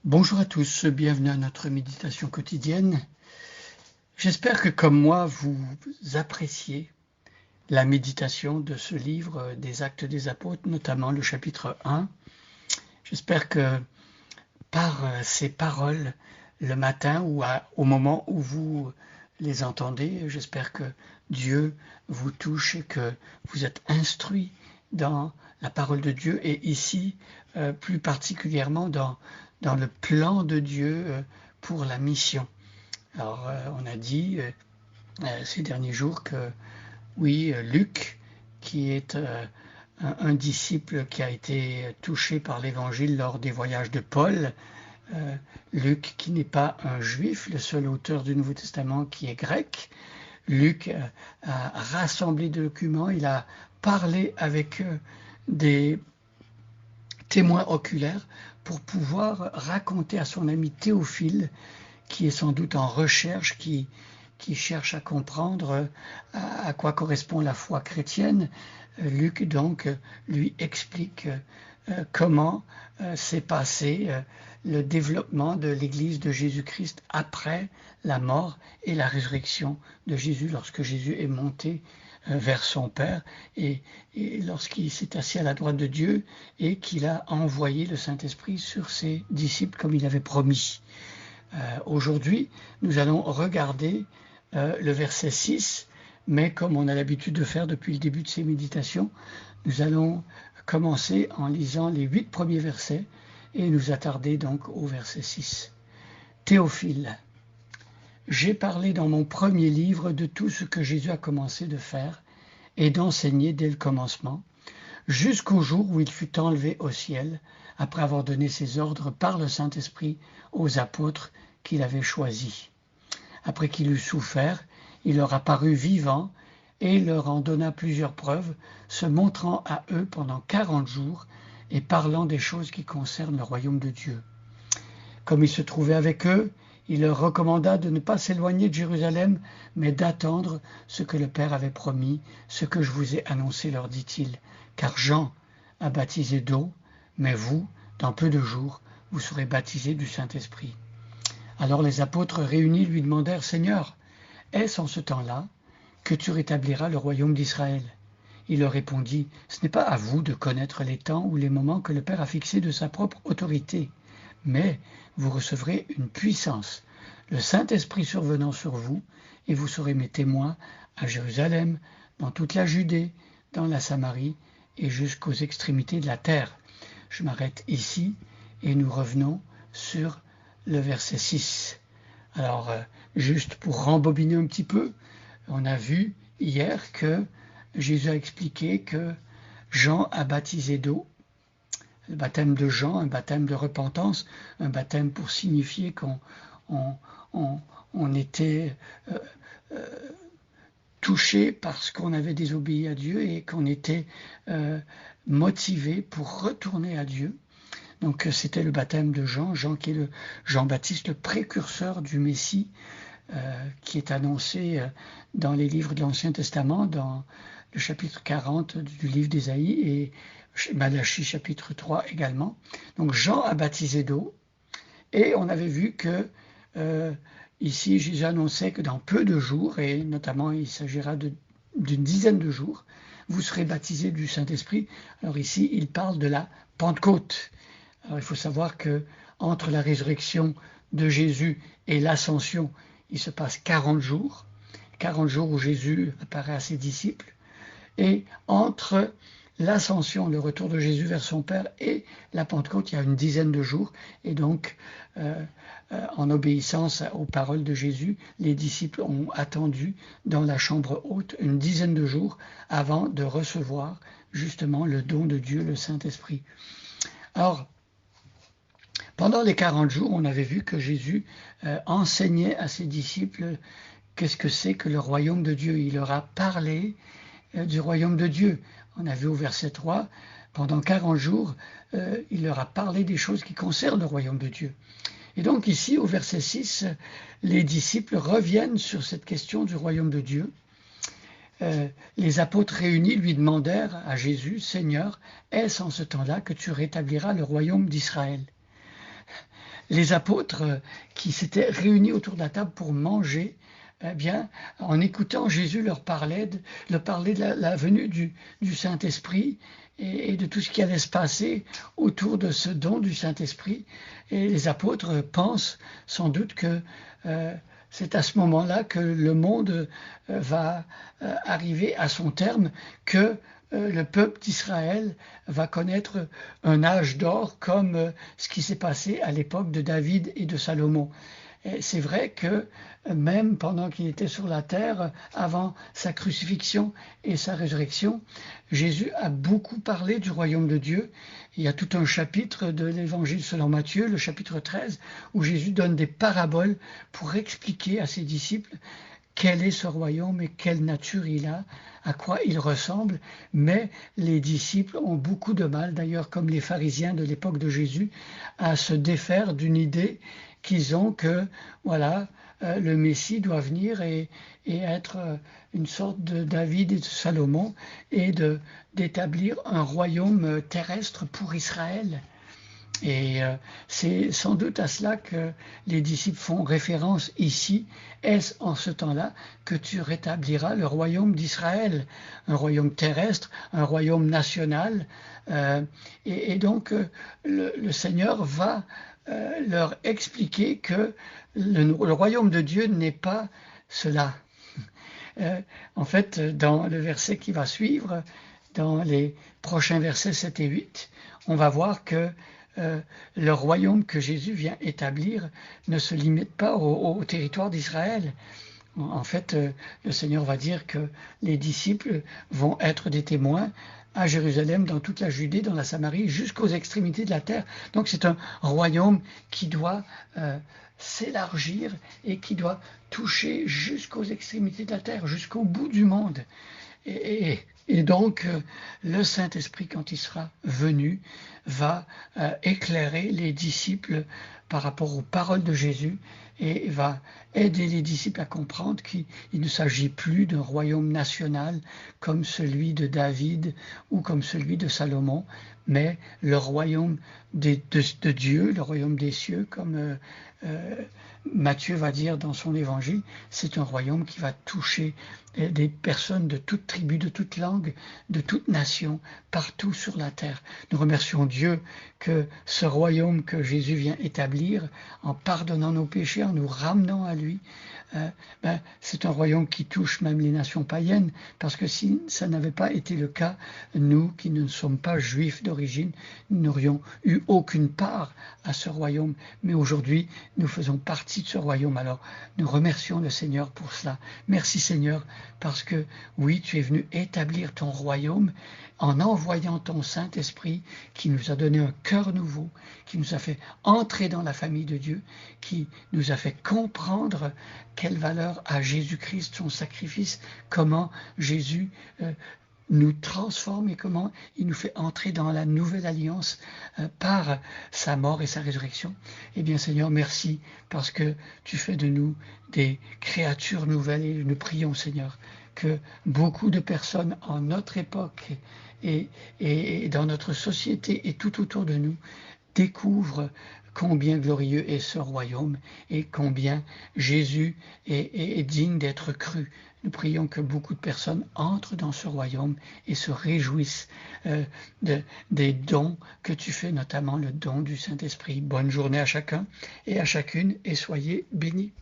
Bonjour à tous, bienvenue à notre méditation quotidienne. J'espère que comme moi, vous appréciez la méditation de ce livre des Actes des Apôtres, notamment le chapitre 1. J'espère que par ces paroles, le matin ou au moment où vous les entendez, j'espère que Dieu vous touche et que vous êtes instruit dans la parole de Dieu et ici, plus particulièrement dans le plan de Dieu pour la mission. Alors, on a dit ces derniers jours que, oui, Luc, qui est un disciple qui a été touché par l'Évangile lors des voyages de Paul, Luc qui n'est pas un juif, le seul auteur du Nouveau Testament qui est grec, Luc a rassemblé des documents, il a parlé avec des témoins oculaires pour pouvoir raconter à son ami Théophile, qui est sans doute en recherche, qui cherche à comprendre à quoi correspond la foi chrétienne. Luc donc lui explique comment s'est passé le développement de l'Église de Jésus-Christ après la mort et la résurrection de Jésus, lorsque Jésus est monté vers son Père et lorsqu'il s'est assis à la droite de Dieu et qu'il a envoyé le Saint-Esprit sur ses disciples comme il avait promis. Aujourd'hui, nous allons regarder le verset 6, mais comme on a l'habitude de faire depuis le début de ces méditations, nous allons commencer en lisant les 8 premiers versets et nous attarder donc au verset 6. Théophile, j'ai parlé dans mon premier livre de tout ce que Jésus a commencé de faire et d'enseigner dès le commencement, jusqu'au jour où il fut enlevé au ciel, après avoir donné ses ordres par le Saint-Esprit aux apôtres qu'il avait choisis. Après qu'il eut souffert, il leur apparut vivant et leur en donna plusieurs preuves, se montrant à eux pendant 40 jours et parlant des choses qui concernent le royaume de Dieu. Comme il se trouvait avec eux, il leur recommanda de ne pas s'éloigner de Jérusalem, mais d'attendre ce que le Père avait promis, ce que je vous ai annoncé, leur dit-il. Car Jean a baptisé d'eau, mais vous, dans peu de jours, vous serez baptisés du Saint-Esprit. Alors les apôtres réunis lui demandèrent, Seigneur, est-ce en ce temps-là que tu rétabliras le royaume d'Israël? Il leur répondit, ce n'est pas à vous de connaître les temps ou les moments que le Père a fixés de sa propre autorité, mais vous recevrez une puissance, le Saint-Esprit survenant sur vous, et vous serez mes témoins à Jérusalem, dans toute la Judée, dans la Samarie et jusqu'aux extrémités de la terre. Je m'arrête ici et nous revenons sur le verset 6. Alors, juste pour rembobiner un petit peu, on a vu hier que Jésus a expliqué que Jean a baptisé d'eau, le baptême de Jean, un baptême de repentance, un baptême pour signifier qu'on était touché parce qu'on avait désobéi à Dieu et qu'on était motivé pour retourner à Dieu. Donc c'était le baptême de Jean, Jean qui est le Jean-Baptiste, le précurseur du Messie, qui est annoncé dans les livres de l'Ancien Testament, dans le chapitre 40 du livre d'Ésaïe et Malachie chapitre 3 également. Donc Jean a baptisé d'eau et on avait vu que ici Jésus annonçait que dans peu de jours, et notamment il s'agira d'une dizaine de jours, vous serez baptisés du Saint-Esprit. Alors ici il parle de la Pentecôte. Alors il faut savoir que entre la résurrection de Jésus et l'ascension, il se passe 40 jours où Jésus apparaît à ses disciples, et entre l'ascension, le retour de Jésus vers son Père et la Pentecôte, il y a une dizaine de jours, et donc en obéissance aux paroles de Jésus, les disciples ont attendu dans la chambre haute une dizaine de jours avant de recevoir justement le don de Dieu, le Saint-Esprit. Alors, pendant les 40 jours, on avait vu que Jésus enseignait à ses disciples qu'est-ce que c'est que le royaume de Dieu. Il leur a parlé du royaume de Dieu. On a vu au verset 3, pendant 40 jours, il leur a parlé des choses qui concernent le royaume de Dieu. Et donc ici, au verset 6, les disciples reviennent sur cette question du royaume de Dieu. Les apôtres réunis lui demandèrent à Jésus, Seigneur, est-ce en ce temps-là que tu rétabliras le royaume d'Israël? les apôtres qui s'étaient réunis autour de la table pour manger, eh bien, en écoutant Jésus leur parler de la venue du Saint-Esprit et de tout ce qui allait se passer autour de ce don du Saint-Esprit. Et les apôtres pensent sans doute que c'est à ce moment-là que le monde va arriver à son terme, que le peuple d'Israël va connaître un âge d'or comme ce qui s'est passé à l'époque de David et de Salomon. C'est vrai que même pendant qu'il était sur la terre, avant sa crucifixion et sa résurrection, Jésus a beaucoup parlé du royaume de Dieu. Il y a tout un chapitre de l'évangile selon Matthieu, le chapitre 13, où Jésus donne des paraboles pour expliquer à ses disciples quel est ce royaume et quelle nature il a, à quoi il ressemble. Mais les disciples ont beaucoup de mal, d'ailleurs comme les pharisiens de l'époque de Jésus, à se défaire d'une idée qu'ils ont que voilà, le Messie doit venir et être une sorte de David et de Salomon et d'établir un royaume terrestre pour Israël. Et c'est sans doute à cela que les disciples font référence ici. Est-ce en ce temps-là que tu rétabliras le royaume d'Israël, un royaume terrestre, un royaume national, et donc le Seigneur va leur expliquer que le royaume de Dieu n'est pas cela. En fait, dans le verset qui va suivre, dans les prochains versets 7 et 8, on va voir que le royaume que Jésus vient établir ne se limite pas au territoire d'Israël. En fait, le Seigneur va dire que les disciples vont être des témoins à Jérusalem, dans toute la Judée, dans la Samarie, jusqu'aux extrémités de la terre. Donc c'est un royaume qui doit s'élargir et qui doit toucher jusqu'aux extrémités de la terre, jusqu'au bout du monde. Et donc, le Saint-Esprit, quand il sera venu, va éclairer les disciples par rapport aux paroles de Jésus et va aider les disciples à comprendre qu'il ne s'agit plus d'un royaume national comme celui de David ou comme celui de Salomon, mais le royaume de Dieu, le royaume des cieux, comme Matthieu va dire dans son évangile, c'est un royaume qui va toucher des personnes de toute tribu, de toute langue, de toute nation, partout sur la terre. Nous remercions Dieu que ce royaume que Jésus vient établir, en pardonnant nos péchés, en nous ramenant à lui, c'est un royaume qui touche même les nations païennes, parce que si ça n'avait pas été le cas, nous qui ne sommes pas juifs d'origine, nous n'aurions eu aucune part à ce royaume. Mais aujourd'hui, nous faisons partie de ce royaume. Alors, nous remercions le Seigneur pour cela. Merci Seigneur, parce que oui, tu es venu établir ton royaume en envoyant ton Saint-Esprit qui nous a donné un cœur nouveau, qui nous a fait entrer dans la famille de Dieu, qui nous a fait comprendre quelle valeur a Jésus-Christ, son sacrifice, comment Jésus nous transforme et comment il nous fait entrer dans la nouvelle alliance par sa mort et sa résurrection. Eh bien Seigneur, merci parce que tu fais de nous des créatures nouvelles et nous prions Seigneur que beaucoup de personnes en notre époque et dans notre société et tout autour de nous découvrent combien glorieux est ce royaume et combien Jésus est digne d'être cru. Nous prions que beaucoup de personnes entrent dans ce royaume et se réjouissent des dons que tu fais, notamment le don du Saint-Esprit. Bonne journée à chacun et à chacune et soyez bénis.